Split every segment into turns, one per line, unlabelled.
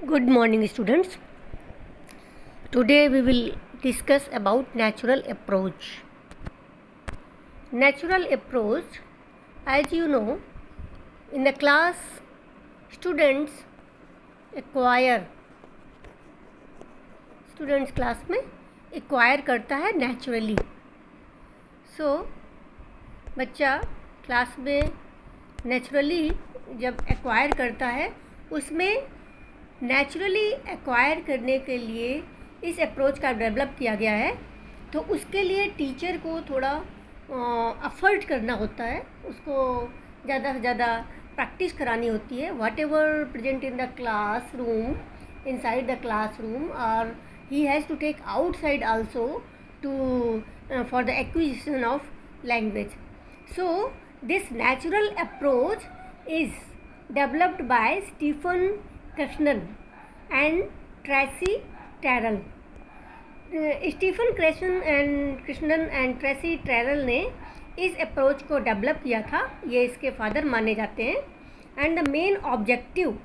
Good morning, students. Today we will discuss about natural approach. Natural approach, as you know, in the class, students class में acquire करता है naturally. So बच्चा class में naturally जब acquire करता है, उसमें नेचुरली एक्वायर करने के लिए इस अप्रोच का डेवलप किया गया है. तो उसके लिए टीचर को थोड़ा एफर्ट करना होता है, उसको ज़्यादा से ज़्यादा प्रैक्टिस करानी होती है. Whatever present in the classroom, inside the classroom, और he has to take outside also to for the acquisition of language. So this natural approach is developed by Stephen Krishnan and Tracy Terrell. Stephen Krishnan and Tracy Terrell ने इस approach को develop किया था. ये इसके father माने जाते हैं. And the main objective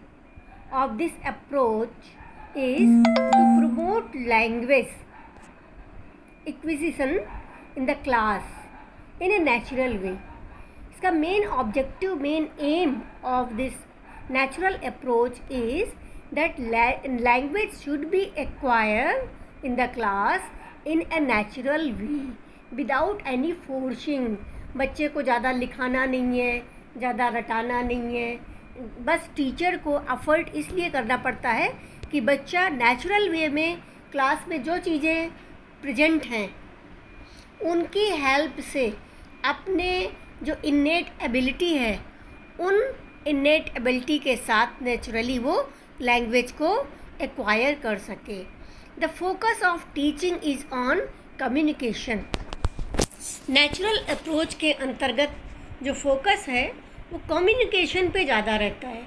of this approach is to promote language acquisition in the class in a natural way. इसका main objective, main aim of this natural approach is that language should be acquired in the class in a natural way without any forcing. बच्चे को ज़्यादा लिखाना नहीं है, ज़्यादा रटाना नहीं है. बस टीचर को एफर्ट इसलिए करना पड़ता है कि बच्चा नेचुरल वे में क्लास में जो चीज़ें प्रेजेंट हैं उनकी हेल्प से अपने जो इन्नेट एबिलिटी है, उन इन्नेट एबिलिटी के साथ नेचुरली वो लैंग्वेज को एक्वायर कर सके. The focus of teaching is on communication. Natural approach के अंतर्गत जो फोकस है वो कम्युनिकेशन पे ज़्यादा रहता है.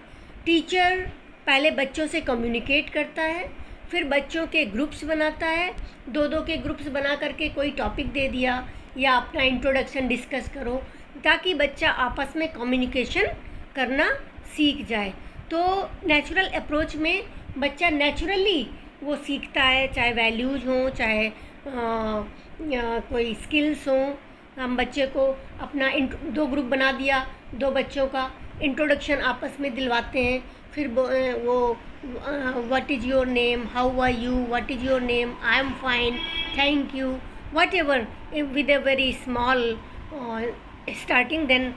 टीचर पहले बच्चों से कम्युनिकेट करता है, फिर बच्चों के ग्रुप्स बनाता है. दो के ग्रुप्स बना करके कोई टॉपिक दे दिया या अपना इंट्रोडक्शन डिस्कस करो, ताकि बच्चा आपस में कम्युनिकेशन करना सीख जाए. तो नेचुरल अप्रोच में बच्चा नेचुरली वो सीखता है, चाहे वैल्यूज़ हों, चाहे कोई स्किल्स हों. हम बच्चे को अपना दो ग्रुप बना दिया, दो बच्चों का इंट्रोडक्शन आपस में दिलवाते हैं. फिर वो what is your name, how are you, what is your name, I am fine, thank you, whatever, with a very small starting. Then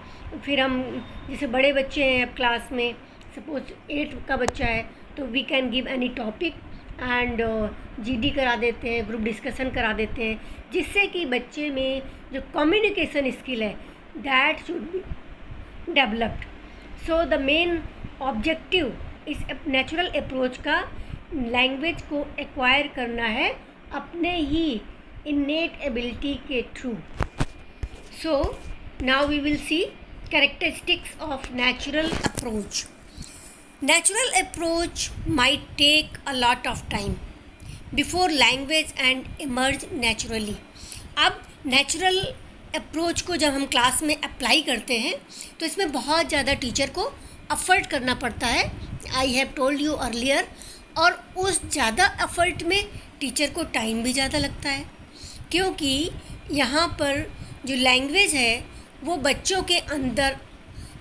फिर हम जैसे बड़े बच्चे हैं अब क्लास में, सपोज 8 का बच्चा है, तो we can give any topic and GD करा देते हैं, ग्रुप डिस्कशन करा देते हैं, जिससे कि बच्चे में जो कम्युनिकेशन स्किल है that should be developed. So the main objective इस नेचुरल अप्रोच का लैंग्वेज को एक्वायर करना है अपने ही इन्नेट एबिलिटी के through. So now we will see characteristics of natural approach. Natural approach might take a lot of time before language and emerge naturally. अब natural approach को जब हम क्लास में अप्लाई करते हैं तो इसमें बहुत ज़्यादा टीचर को एफर्ट करना पड़ता है. I have told you earlier. और उस ज़्यादा एफर्ट में टीचर को टाइम भी ज़्यादा लगता है, क्योंकि यहाँ पर जो लैंग्वेज है वो बच्चों के अंदर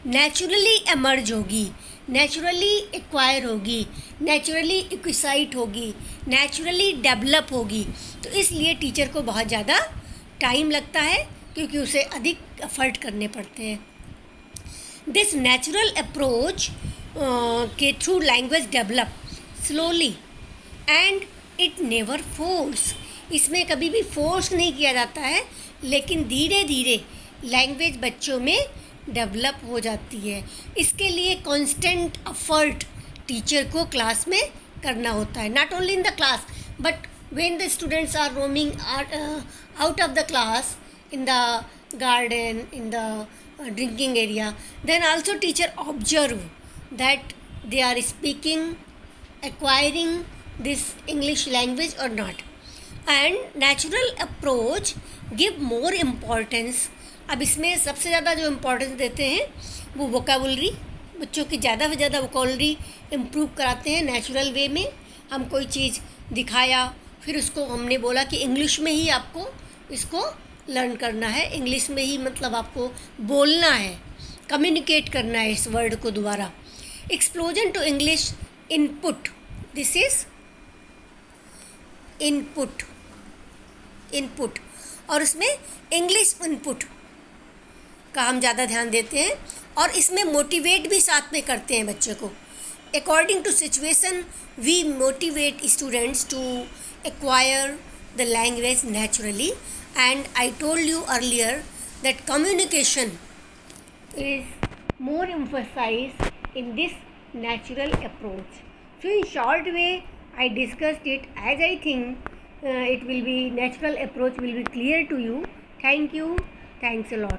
नेचुरली एमर्ज होगी, नेचुरली एक्वायर होगी, नेचुरली एक्विसाइट होगी, नेचुरली डेवलप होगी. तो इसलिए टीचर को बहुत ज़्यादा टाइम लगता है, क्योंकि उसे अधिक एफर्ट करने पड़ते हैं. दिस नेचुरल अप्रोच के through language develop slowly and it never force. इसमें कभी भी फोर्स नहीं किया जाता है, लेकिन धीरे धीरे लैंग्वेज बच्चों में डेवलप हो जाती है. इसके लिए कांस्टेंट एफर्ट टीचर को क्लास में करना होता है. Not only in the class, but when the students are roaming out of the class, in the garden, in the drinking area, then also teacher observe that they are speaking, acquiring this English language or not. And natural approach give more importance. अब इसमें सबसे ज़्यादा जो importance देते हैं वो vocabulary, बच्चों की ज़्यादा से ज़्यादा वोकैबुलरी इम्प्रूव कराते हैं नेचुरल वे में। हम कोई चीज़ दिखाया, फिर उसको हमने बोला कि इंग्लिश में ही आपको इसको लर्न करना है, इंग्लिश में ही मतलब आपको बोलना है, कम्युनिकेट करना है इस वर्ड को दोबारा। Explosion to English input, this is input, input, और उसमें इंग्लिश इनपुट का हम ज़्यादा ध्यान देते हैं, और इसमें मोटिवेट भी साथ में करते हैं बच्चे को। According to situation we motivate students to acquire the language naturally, and I told you earlier that communication is more emphasized in this natural approach. So in short way I discussed it, as I think it will be natural approach will be clear to you. Thank you. Thanks a lot.